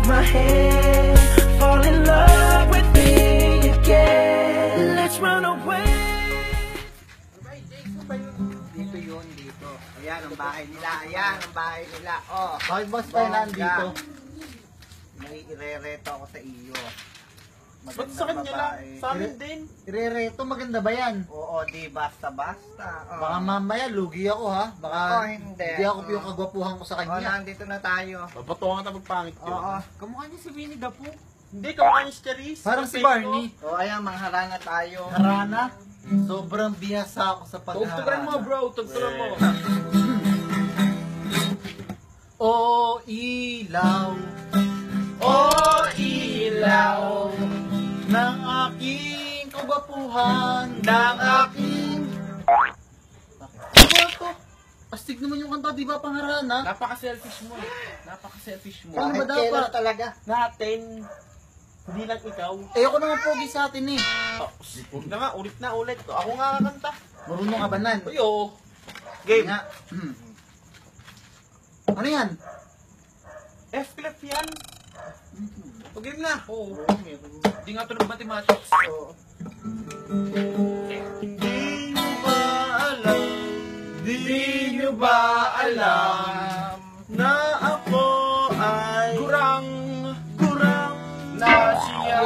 my hand, fall in love with me again. Let's run away. Dito yun, dito. Ayan ang bahay nila, ayan ang bahay nila. Oh, Bakit boss tayo nandito? may irereto ako sa iyo. Ba't sa kanya lang? Sa amin din. Irereto, maganda ba yan? Oo, di basta-basta. Oh. Baka mamaya lugi ako ha. Baka hindi. Di ako yung kagwapuhan ko sa Oh, kanya. nandito na tayo. Babatungan ka pagpangit yun. Oo. Kamukha niya si Winnie the Pooh. Hindi, kamukha niya si Charisse. Parang si Barney. Oh, ayan, mangharana tayo. Harana. Sobrang bihasa ako sa pagharana. Tugtugan mo bro, tugtugan mo. O ilaw, O ilaw ng aking kagwapuhan, ng aking... Ano ba ito? Astig naman yung kanta, di ba pangharana? Napaka-selfish mo eh. Napaka-selfish mo. Ano ba Bakit kailan dapat? talaga? Natin. Hindi lang ikaw. Ayoko naman pogi sa atin eh. Oh, huwag na nga, ulit na ulit. Ako nga kakanta. Marunong ka ba nan? Uy, oh. Game. Game. Nga. Ano yan? F-clip yan. Game na. Oo. Hindi nga ito ng mathematics. Di nyo ba alam? Di nyo ba alam? Na ako ay Kurang na siya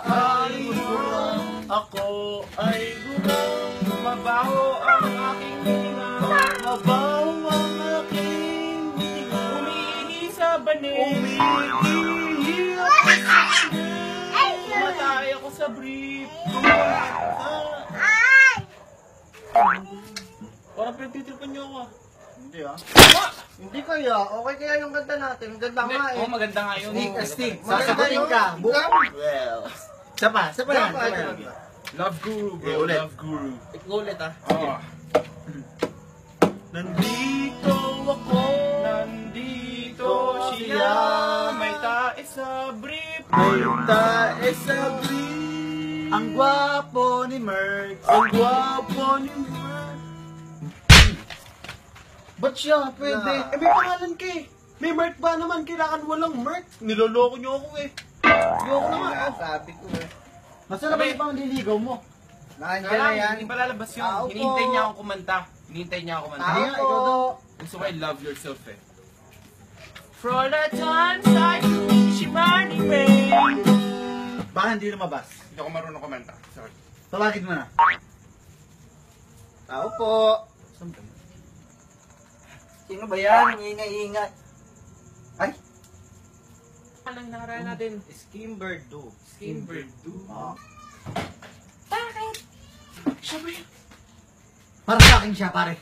ay gurang. Ako ay gurang. mabaho ang aking hininga. Mabaw ang aking hininga. Umiihi sa banig. Umiihi Matay ako sa brief. Parang pinagtitripan niyo ako ah. Hindi ah. Hindi kaya. Okay kaya yung ganda natin. Ganda nga eh. Oo, maganda nga yun. Stig, astig. Maganda Sasagutin yun. ka. Well. Sapa yan. Ganda Sapa nga. yan. Love guru bro. Okay, ulit. Love guru. Ulit ah. Oo. Nandito ako. Nandito siya. May tae sa brief. May tae sa brief. Ang gwapo ni Merck. Ang gwapo ni Mark. Ba't siya? Pwede. Eh, may pangalan ka eh. May Mark ba naman? Kailangan walang Mark. Niloloko niyo ako eh. Ayoko na nga. Kaya sabi ko eh. Nasaan na ba yung pangliligaw mo? Nandiyan na yan. Hindi pa lalabas yun. Tao po. Hinihintay niya akong kumanta. Hinihintay niya ako kumanta. Hindi nga, ikaw daw. Gusto ko love yourself eh. For all the times I wish you money rain. Baka hindi lumabas. Hindi ako marunong kumanta. Sorry. Tawagin mo na. Tao po. Sino ba yan? Ingay-ingay. Ay, Anong nakaraan natin? Skimber do. Skimber do. Oh. Siya ba yun? Para sa akin siya, pare.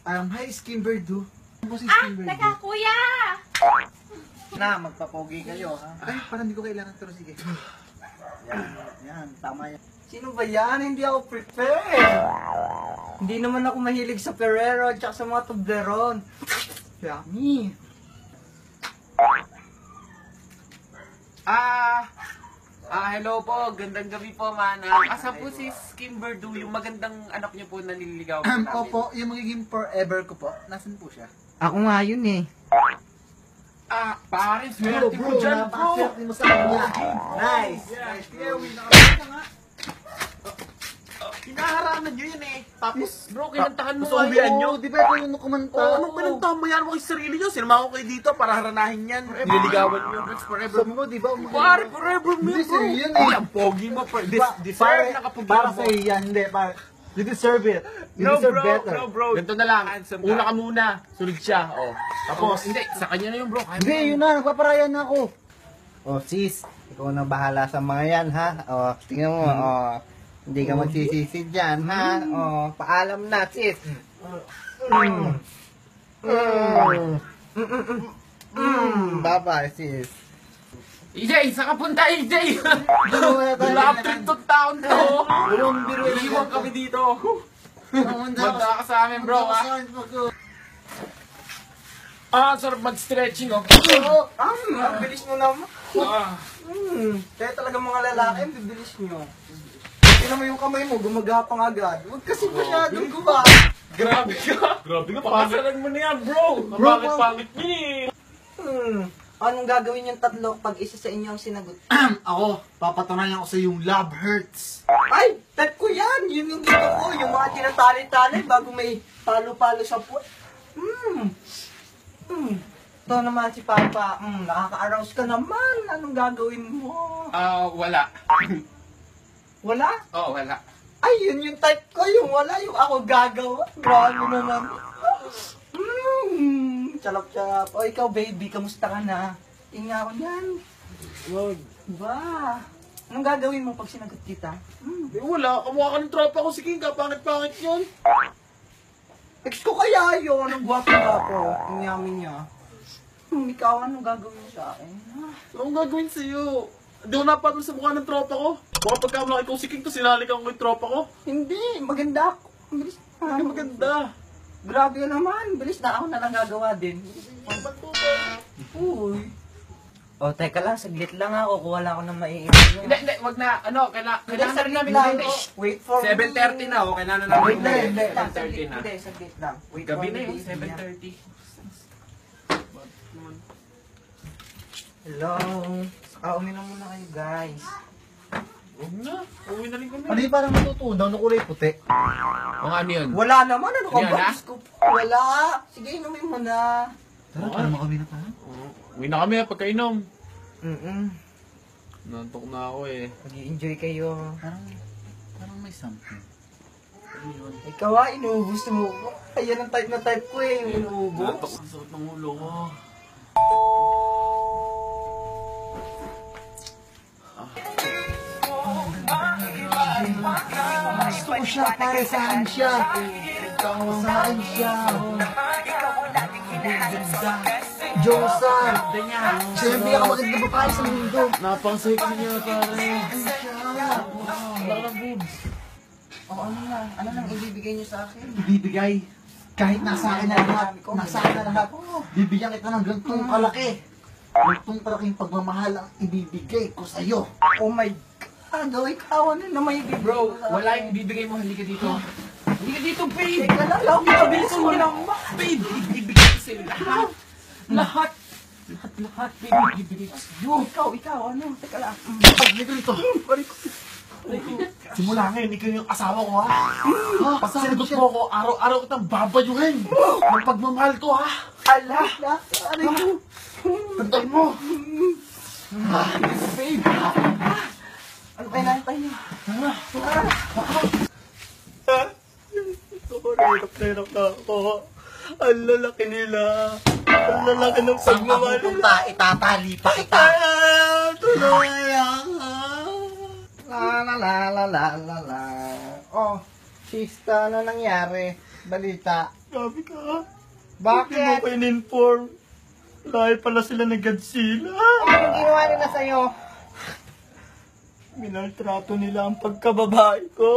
Hi, Skimberdo. Ano po si Skimberdo? Teka, kuya! Na, magpapogi kayo ha. Ay, parang hindi ko kailangan, pero sige. Yan, tama yan. Sino ba yan? Hindi ako prepared. Hindi naman ako mahilig sa Ferrero at sa mga Toblerone. Yummy. Hello po. Gandang gabi po, manang. Asa po si Skimberdo, yung magandang anak niyo po na nililigaw po namin? Opo, yung magiging forever ko po. Nasaan po siya? Ako nga yun eh. Pare, swerte mo dyan, bro. Napakaswerte mo sa kanya. Nice. Yeah. Yeah, uwi na kami na nga. Hinaharana nyo yun eh. Tapos, bro, kinantahan mo Gusto uwian nyo? Di ba ito yung kumanta? Oo, anong pinantahan mo yan? Huwag sarili nyo. Sinama ko kayo dito para haranahin yan. Nililigawan nyo. That's forever. Sabi mo, di ba? Pare, forever mo Hindi, yun, bro. sa'yo yun eh. Ay, ang pogi mo. Deserve na kapugian para mo. sa yan, hindi. You deserve it. You No deserve bro, better. no bro. Ganito na lang. Una ka muna. Sunod siya. Oh. Tapos, hindi. Sa kanya na yun, bro. Kaya Hindi, yun na. Nagpaparayan na ako. Oh sis, ikaw na bahala sa mga yan ha. Oh, tingnan mo. Oh, hindi ka magsisisi dyan ha. Oh, paalam na sis. Bye-bye sis. EJ, saan ka punta, EJ? Laptrip tong taon to. Iiwan kami dito. Manda ka sa amin, bro, ha? Sarap mag-stretching, oh. Ang bilis mo naman. Kaya talaga mga lalaki, ang bibilis nyo. Tingnan mo yung kamay mo, gumagapang agad. Huwag kasi masyadong guba. Grabe ka. Grabe ka. Pakasalan mo na yan, bro. Pangit-pangit niya eh. Anong gagawin yung tatlo pag isa sa inyo ang sinagot? Ako, papatunayan ko sa yung love hurts. Ay, type ko yan! Yun yung gusto ko, yung mga tinatali-tali bago may palo-palo sa puwet. Ito naman si Papa, nakaka-arouse ka naman. Anong gagawin mo? Wala. Wala? Oo, wala. Ay, yun yung type ko, yung wala, yung ako gagawa. Grabe naman. Charap-charap. O ikaw, baby, kamusta ka na? Tingnan ako niyan. Wag. Ba? Anong gagawin mo pag sinagot kita? Wala. Kamukha ka ng tropa ko si King. Pangit-pangit yun. Ex ko kaya yun. Ang gwapo-gwapo. Ang yummy niya. Ikaw, anong gagawin mo sa akin? Anong gagawin sa'yo? Hindi ko napatol sa mukha ng tropa ko. Baka pagkamalaki ko si King to, sinalikan ko yung tropa ko. Hindi, maganda ako. Bilis na. Hindi maganda. Grabe ka naman. Bilis na ako na lang gagawa din. Uy. O, teka lang. Saglit lang ako. Kuha lang ako ng maiiwan. Hindi, wag na. Ano, kailangan na namin lang. gawin. Wait for 7:30 na, okay na namin. Wait lang, hindi. 7:30 na. Hindi, saglit lang. Wait Gabi for na yun, me. 7:30. Hello. Uminom muna kayo, guys. Huwag na, uwi na rin kami. Ano yung parang natutunaw na kulay puti? O ano yun? Wala naman. Ano ka Yan ba? na? Diyos ko po. Wala. Sige, inumin mo na. Tara, para makawin na tayo. Uwi na kami pagkainom. Nantok na ako eh. Mag-i-enjoy kayo. Parang may something. Ikaw inuubos mo. Ayan ang type na type ko eh. Yung inuubos. Nantok ang suot ng ulo ko. Gusto ko siya, pare, saan siya? Saan siya? Ganda. Diyosa. Siya yung pinakamaganda babae sa mundo. Napang-sexy niya pare. O ano nang ibibigay niyo sa akin? Ibibigay. Kahit nasa akin na lahat, nasa akin na lahat, bibigyan kita ng gantong kalaki. Gantong kalaking pagmamahal ang ibibigay ko sa'yo. Oh my God, ikaw ano na may ibibigay Bro, mo sa wala akin? yung bibigay mo. Halika dito. Halika dito, babe. Teka lang, mabilis mo lang ba? Babe, ibibigay ko sa'yo lahat. Lahat. Lahat, babe, ibibigay ko sa'yo. Ikaw, ano? Teka lang. Halika dito. Simula ngayon, ikaw yung asawa ko, ha? Pag sinagot mo ako, araw-araw kitang babayuhin. Ng pagmamahal ko, ha? Ala, ano yun? Tantay mo. Babe. Ano kaya nakita niyo? Hirap na ako. Ang lalaki nila. Ang lalaki ng pagmamahal nila. Itatali pa kita. Tuloy ako. La. Oh, sista, ano nangyari? Balita. Grabe ka. Bakit? Hindi mo ko in-inform. Dahil pala sila ng Godzilla. Anong ginawa nila sa'yo? Minaltrato nila ang pagkababae ko.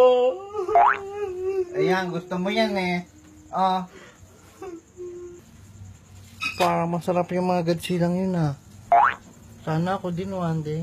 Ayan, gusto mo yan eh. Oh. Parang masarap yung mga Godzilla yun ah. Sana ako din one day.